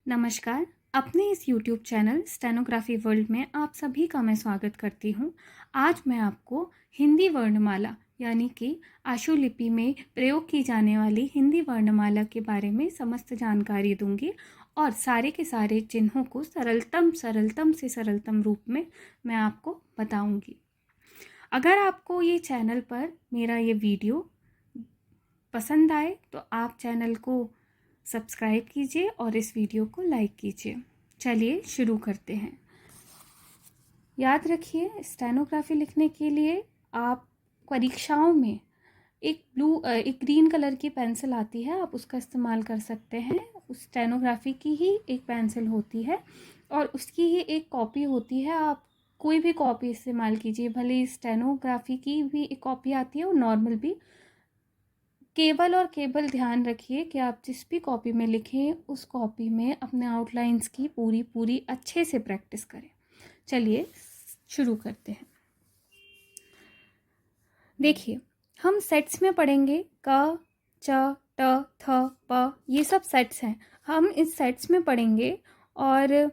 नमस्कार। अपने इस YouTube चैनल स्टेनोग्राफी वर्ल्ड में आप सभी का मैं स्वागत करती हूँ। आज मैं आपको हिंदी वर्णमाला यानी कि आशुलिपि में प्रयोग की जाने वाली हिंदी वर्णमाला के बारे में समस्त जानकारी दूंगी और सारे के सारे चिन्हों को सरलतम से सरलतम रूप में मैं आपको बताऊंगी। अगर आपको ये चैनल पर मेरा ये वीडियो पसंद आए तो आप चैनल को सब्सक्राइब कीजिए और इस वीडियो को लाइक कीजिए। चलिए शुरू करते हैं। याद रखिए, स्टेनोग्राफी लिखने के लिए आप परीक्षाओं में एक ग्रीन कलर की पेंसिल आती है, आप उसका इस्तेमाल कर सकते हैं। उस स्टेनोग्राफी की ही एक पेंसिल होती है और उसकी ही एक कॉपी होती है। आप कोई भी कॉपी इस्तेमाल कीजिए, भले स्टेनोग्राफी की भी एक कॉपी आती है और नॉर्मल भी। केवल ध्यान रखिए कि आप जिस भी कॉपी में लिखें उस कॉपी में अपने आउटलाइंस की पूरी अच्छे से प्रैक्टिस करें। चलिए शुरू करते हैं। देखिए, हम सेट्स में पढ़ेंगे क, च, ट, थ, प, ये सब सेट्स हैं। हम इस सेट्स में पढ़ेंगे और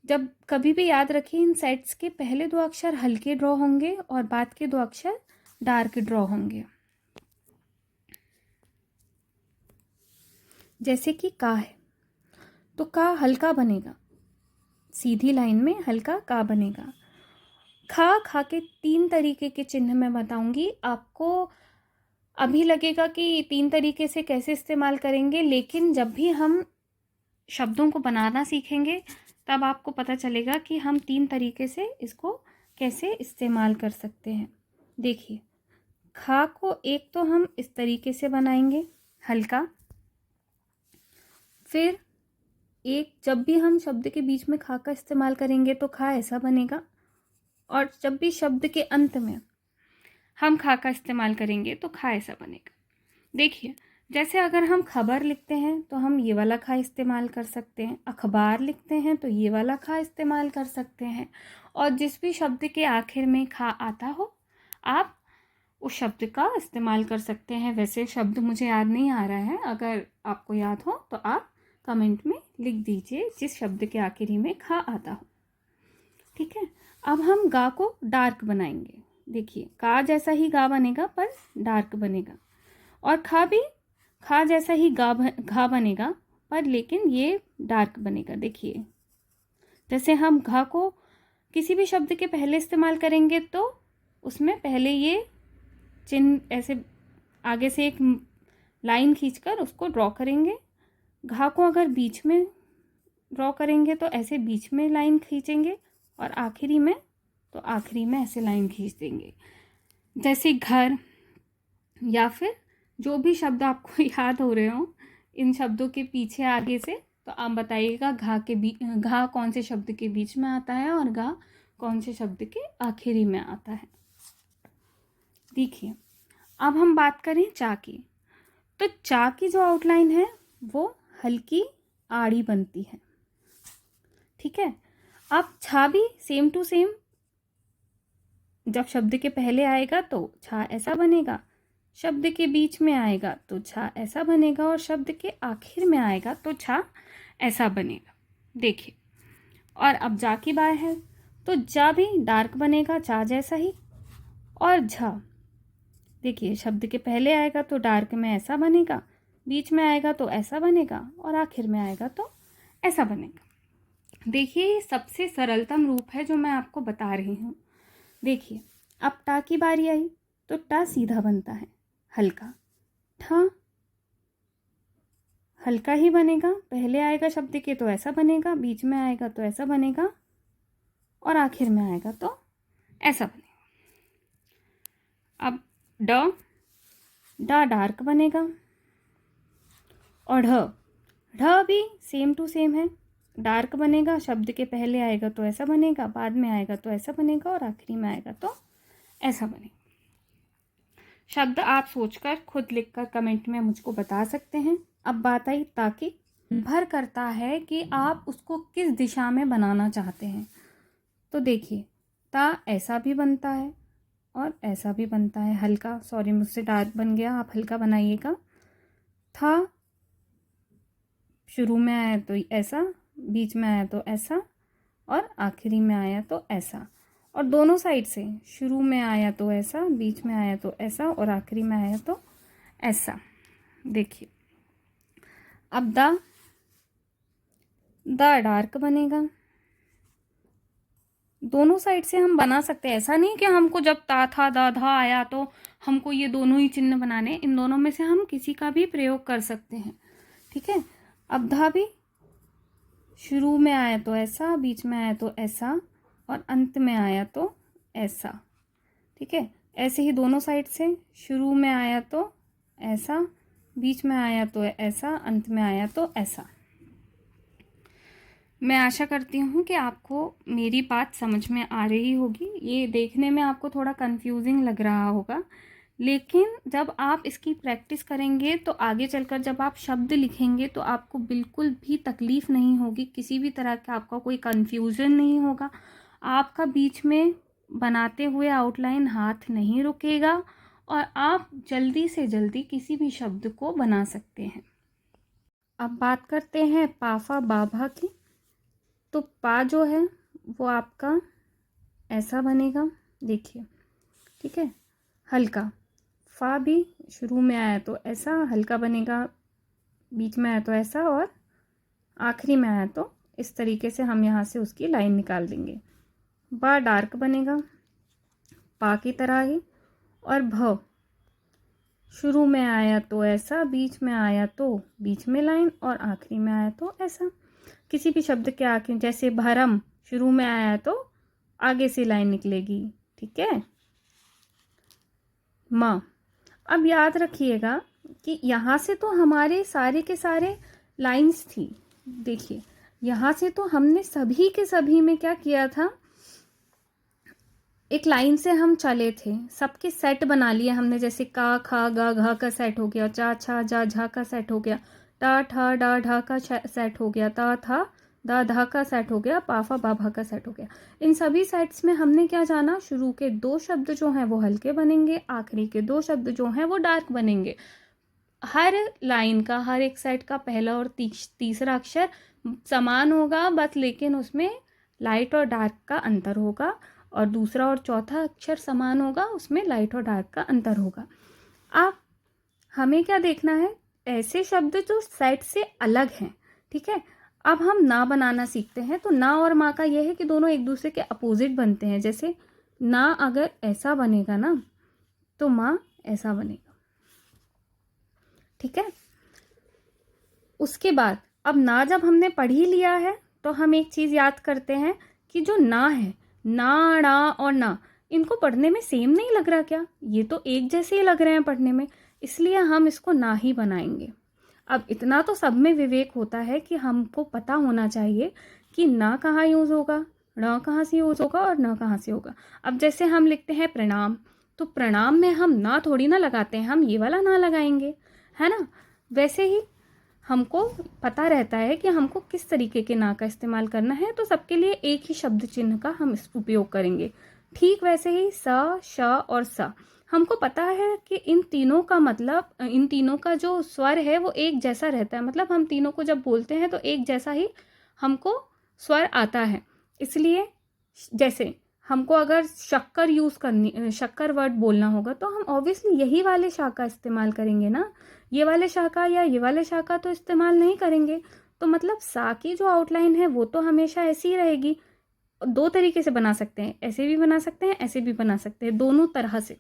जब कभी भी याद रखिए, इन सेट्स के पहले दो अक्षर हल्के ड्रॉ होंगे और बाद के दो अक्षर डार्क ड्रॉ होंगे। जैसे कि का है तो का हल्का बनेगा, सीधी लाइन में हल्का का बनेगा। खा के तीन तरीके के चिन्ह मैं बताऊंगी आपको। अभी लगेगा कि तीन तरीके से कैसे इस्तेमाल करेंगे, लेकिन जब भी हम शब्दों को बनाना सीखेंगे तब आपको पता चलेगा कि हम तीन तरीके से इसको कैसे इस्तेमाल कर सकते हैं। देखिए, खा को एक तो हम इस तरीके से बनाएंगे हल्का, फिर एक जब भी हम शब्द के बीच में खा का इस्तेमाल करेंगे तो खा ऐसा बनेगा, और जब भी शब्द के अंत में हम खा का इस्तेमाल करेंगे तो खा ऐसा बनेगा। देखिए, जैसे अगर हम खबर लिखते हैं तो हम ये वाला खा इस्तेमाल कर सकते हैं, अखबार लिखते हैं तो ये वाला खा इस्तेमाल कर सकते हैं, और जिस भी शब्द के आखिर में खा आता हो आप उस शब्द का इस्तेमाल कर सकते हैं। वैसे शब्द मुझे याद नहीं आ रहा है, अगर आपको याद हो तो आप कमेंट में लिख दीजिए जिस शब्द के आखिरी में खा आता हो। ठीक है, अब हम गा को डार्क बनाएंगे। देखिए, का जैसा ही गा बनेगा पर डार्क बनेगा, और खा भी खा जैसा ही घा बनेगा पर लेकिन ये डार्क बनेगा। देखिए, जैसे हम घा को किसी भी शब्द के पहले इस्तेमाल करेंगे तो उसमें पहले ये चिन्ह ऐसे आगे से एक लाइन खींचकर उसको ड्रॉ करेंगे। घा को अगर बीच में ड्रॉ करेंगे तो ऐसे बीच में लाइन खींचेंगे, और आखिरी में तो आखिरी में ऐसे लाइन खींच देंगे। जैसे घर, या फिर जो भी शब्द आपको याद हो रहे हो इन शब्दों के पीछे आगे से, तो आप बताइएगा घा कौन से शब्द के बीच में आता है और घा कौन से शब्द के आखिरी में आता है। देखिए, अब हम बात करें चा की, तो चा की जो आउटलाइन है वो हल्की आड़ी बनती है। ठीक है, अब छा भी सेम टू सेम, जब शब्द के पहले आएगा तो छा ऐसा बनेगा, शब्द के बीच में आएगा तो छा ऐसा बनेगा, और शब्द के आखिर में आएगा तो छा ऐसा बनेगा। देखिए, और अब जा की बात है तो जा भी डार्क बनेगा चा जैसा ही, और झा देखिए, शब्द के पहले आएगा तो डार्क में ऐसा बनेगा, बीच में आएगा तो ऐसा बनेगा, और आखिर में आएगा तो ऐसा बनेगा। देखिए, सबसे सरलतम रूप है जो मैं आपको बता रही हूँ। देखिए, अब टा की बारी आई तो टा सीधा बनता है हल्का, ठा हल्का ही बनेगा, पहले आएगा शब्द के तो ऐसा बनेगा, बीच में आएगा तो ऐसा बनेगा, और आखिर में आएगा तो ऐसा बनेगा। अब डा डार्क बनेगा, और ढ भी सेम टू सेम है, डार्क बनेगा, शब्द के पहले आएगा तो ऐसा बनेगा, बाद में आएगा तो ऐसा बनेगा, और आखिरी में आएगा तो ऐसा बनेगा। शब्द आप सोचकर खुद लिखकर कमेंट में मुझको बता सकते हैं। अब बात आई ताकि, निर्भर करता है कि आप उसको किस दिशा में बनाना चाहते हैं। तो देखिए, ता ऐसा भी बनता है और ऐसा भी बनता है, हल्का, सॉरी मुझसे डार्क बन गया, आप हल्का बनाइएगा। था शुरू में आया तो ऐसा, बीच में आया तो ऐसा, और आखिरी में आया तो ऐसा। और दोनों साइड से, शुरू में आया तो ऐसा, बीच में आया तो ऐसा, और आखिरी में आया तो ऐसा। देखिए अब द डार्क बनेगा। दोनों साइड से हम बना सकते हैं, ऐसा नहीं कि हमको जब ता था दा धा आया तो हमको ये दोनों ही चिन्ह बनाने, इन दोनों में से हम किसी का भी प्रयोग कर सकते हैं। ठीक है, अब धा भी शुरू में आया तो ऐसा, बीच में आया तो ऐसा, और अंत में आया तो ऐसा। ठीक है, ऐसे ही दोनों साइड से, शुरू में आया तो ऐसा, बीच में आया तो ऐसा, अंत में आया तो ऐसा। मैं आशा करती हूँ कि आपको मेरी बात समझ में आ रही होगी। ये देखने में आपको थोड़ा कंफ्यूजिंग लग रहा होगा, लेकिन जब आप इसकी प्रैक्टिस करेंगे तो आगे चलकर जब आप शब्द लिखेंगे तो आपको बिल्कुल भी तकलीफ़ नहीं होगी, किसी भी तरह का आपका कोई कन्फ्यूज़न नहीं होगा। आपका बीच में बनाते हुए आउटलाइन हाथ नहीं रुकेगा और आप जल्दी से जल्दी किसी भी शब्द को बना सकते हैं। अब बात करते हैं पाफा बाभा की। तो पा जो है वो आपका ऐसा बनेगा, देखिए। ठीक है, हल्का फा भी शुरू में आया तो ऐसा, हल्का बनेगा, बीच में आया तो ऐसा, और आखिरी में आया तो इस तरीके से हम यहाँ से उसकी लाइन निकाल देंगे। बा डार्क बनेगा पा की तरह ही, और भ शुरू में आया तो ऐसा, बीच में आया तो बीच में लाइन, और आखिरी में आया तो ऐसा। किसी भी शब्द के आखिर, जैसे भरम शुरू में आया तो आगे से लाइन निकलेगी। ठीक है, माँ। अब याद रखिएगा कि यहाँ से तो हमारे सारे के सारे लाइंस थी। देखिए यहाँ से तो हमने सभी के सभी में क्या किया था, एक लाइन से हम चले थे, सबके सेट बना लिए हमने। जैसे का खा गा घा का सेट हो गया, चा छा जा झा का सेट हो गया, टा ठा डा ढा का सेट हो गया, ता था दा धा का सेट हो गया, पाफा बाभा का सेट हो गया। इन सभी सेट्स में हमने क्या जाना, शुरू के 2 शब्द जो हैं वो हल्के बनेंगे, आखिरी के 2 शब्द जो हैं वो डार्क बनेंगे। हर लाइन का, हर एक सेट का पहला और तीसरा अक्षर समान होगा बस, लेकिन उसमें लाइट और डार्क का अंतर होगा, और दूसरा और चौथा अक्षर समान होगा, उसमें लाइट और डार्क का अंतर होगा। अब हमें क्या देखना है, ऐसे शब्द जो सेट से अलग हैं। ठीक है, अब हम ना बनाना सीखते हैं। तो ना और माँ का यह है कि दोनों एक दूसरे के अपोजिट बनते हैं। जैसे ना अगर ऐसा बनेगा ना तो माँ ऐसा बनेगा। ठीक है, उसके बाद अब ना जब हमने पढ़ ही लिया है तो हम एक चीज़ याद करते हैं कि जो ना है, ना णा और ना, इनको पढ़ने में सेम नहीं लग रहा क्या? ये तो एक जैसे ही लग रहे हैं पढ़ने में, इसलिए हम इसको ना ही बनाएंगे। अब इतना तो सब में विवेक होता है कि हमको पता होना चाहिए कि ना कहाँ यूज़ होगा, ण कहाँ से यूज़ होगा और न कहाँ से होगा। अब जैसे हम लिखते हैं प्रणाम, तो प्रणाम में हम ना थोड़ी ना लगाते हैं, हम ये वाला ना लगाएंगे, है ना। वैसे ही हमको पता रहता है कि हमको किस तरीके के ना का इस्तेमाल करना है, तो सबके लिए एक ही शब्द चिन्ह का हम उपयोग करेंगे। ठीक वैसे ही स, श और स, हमको पता है कि इन तीनों का मतलब, इन तीनों का जो स्वर है वो एक जैसा रहता है। मतलब हम तीनों को जब बोलते हैं तो एक जैसा ही हमको स्वर आता है। इसलिए जैसे हमको अगर शक्कर यूज़ करनी, शक्कर वर्ड बोलना होगा, तो हम ऑब्वियसली यही वाले शा का इस्तेमाल करेंगे ना, ये वाले शा का या ये वाले शा का तो इस्तेमाल नहीं करेंगे। तो मतलब सा की जो आउटलाइन है वो तो हमेशा ऐसी ही रहेगी। 2 तरीके से बना सकते हैं, ऐसे भी बना सकते हैं, ऐसे भी बना सकते हैं, दोनों तरह से।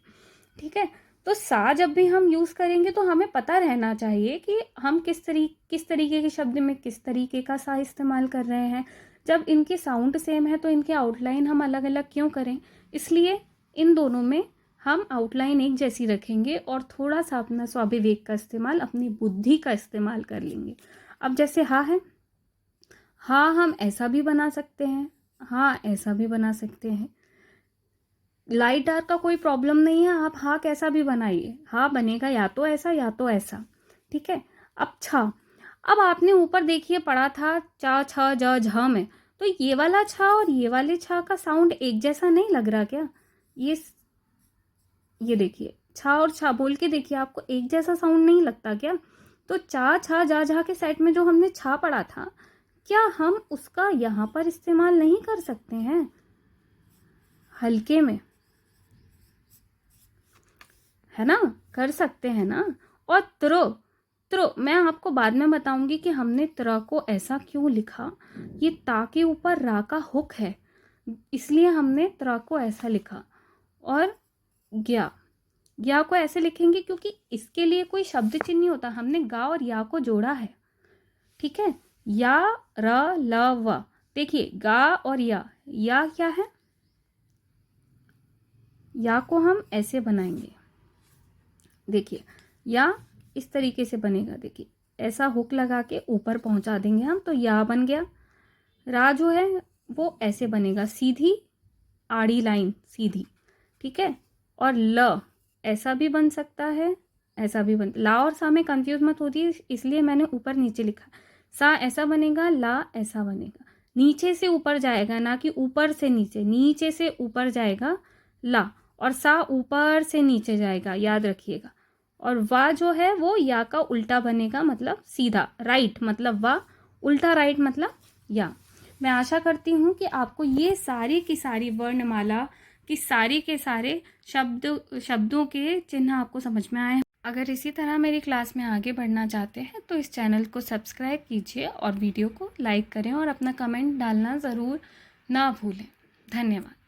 ठीक है, तो सा जब भी हम यूज़ करेंगे तो हमें पता रहना चाहिए कि हम किस तरीके के शब्द में किस तरीके का सा इस्तेमाल कर रहे हैं। जब इनके साउंड सेम है तो इनके आउटलाइन हम अलग अलग क्यों करें, इसलिए इन दोनों में हम आउटलाइन एक जैसी रखेंगे और थोड़ा सा अपना स्वाभिवेक का इस्तेमाल, अपनी बुद्धि का इस्तेमाल कर लेंगे। अब जैसे हा है, हा हम ऐसा भी बना सकते हैं, हाँ ऐसा भी बना सकते हैं। लाइट डार्क का कोई प्रॉब्लम नहीं है, आप हा कैसा भी बनाइए, हा बनेगा या तो ऐसा या तो ऐसा। ठीक है, अब छा, अब आपने ऊपर देखिए पढ़ा था चा छ ज झ में, तो ये वाला छा और ये वाले छा का साउंड एक जैसा नहीं लग रहा क्या? ये देखिए, छा और छा बोल के देखिए, आपको एक जैसा साउंड नहीं लगता क्या? तो चा छा जा झा के सेट में जो हमने छा पढ़ा था, क्या हम उसका यहाँ पर इस्तेमाल नहीं कर सकते हैं? हल्के में, है ना, कर सकते हैं ना। और त्रो, त्रो मैं आपको बाद में बताऊंगी कि हमने त्र को ऐसा क्यों लिखा। ये ता के ऊपर रा का हुक है, इसलिए हमने त्र को ऐसा लिखा। और ज्ञा, ज्ञा को ऐसे लिखेंगे क्योंकि इसके लिए कोई शब्द चिन्ह नहीं होता, हमने गा और या को जोड़ा है। ठीक है, या र ल व, देखिए गा और या क्या है, या को हम ऐसे बनाएंगे, देखिए या इस तरीके से बनेगा, देखिए ऐसा हुक लगा के ऊपर पहुंचा देंगे हम, तो या बन गया। रा जो है वो ऐसे बनेगा, सीधी आड़ी लाइन सीधी, ठीक है। और ल ऐसा भी बन सकता है, ऐसा भी बन, ला और सा में कंफ्यूज मत होती, इसलिए मैंने ऊपर नीचे लिखा। सा ऐसा बनेगा, ला ऐसा बनेगा, नीचे से ऊपर जाएगा, ना कि ऊपर से नीचे, नीचे से ऊपर जाएगा ला, और सा ऊपर से नीचे जाएगा, याद रखिएगा। और वा जो है वो या का उल्टा बनेगा, मतलब सीधा, राइट मतलब वा, उल्टा राइट मतलब या। मैं आशा करती हूँ कि आपको ये सारी की सारी वर्णमाला कि सारे के सारे शब्दों के चिन्ह आपको समझ में आए। अगर इसी तरह मेरी क्लास में आगे बढ़ना चाहते हैं तो इस चैनल को सब्सक्राइब कीजिए और वीडियो को लाइक करें और अपना कमेंट डालना ज़रूर ना भूलें। धन्यवाद।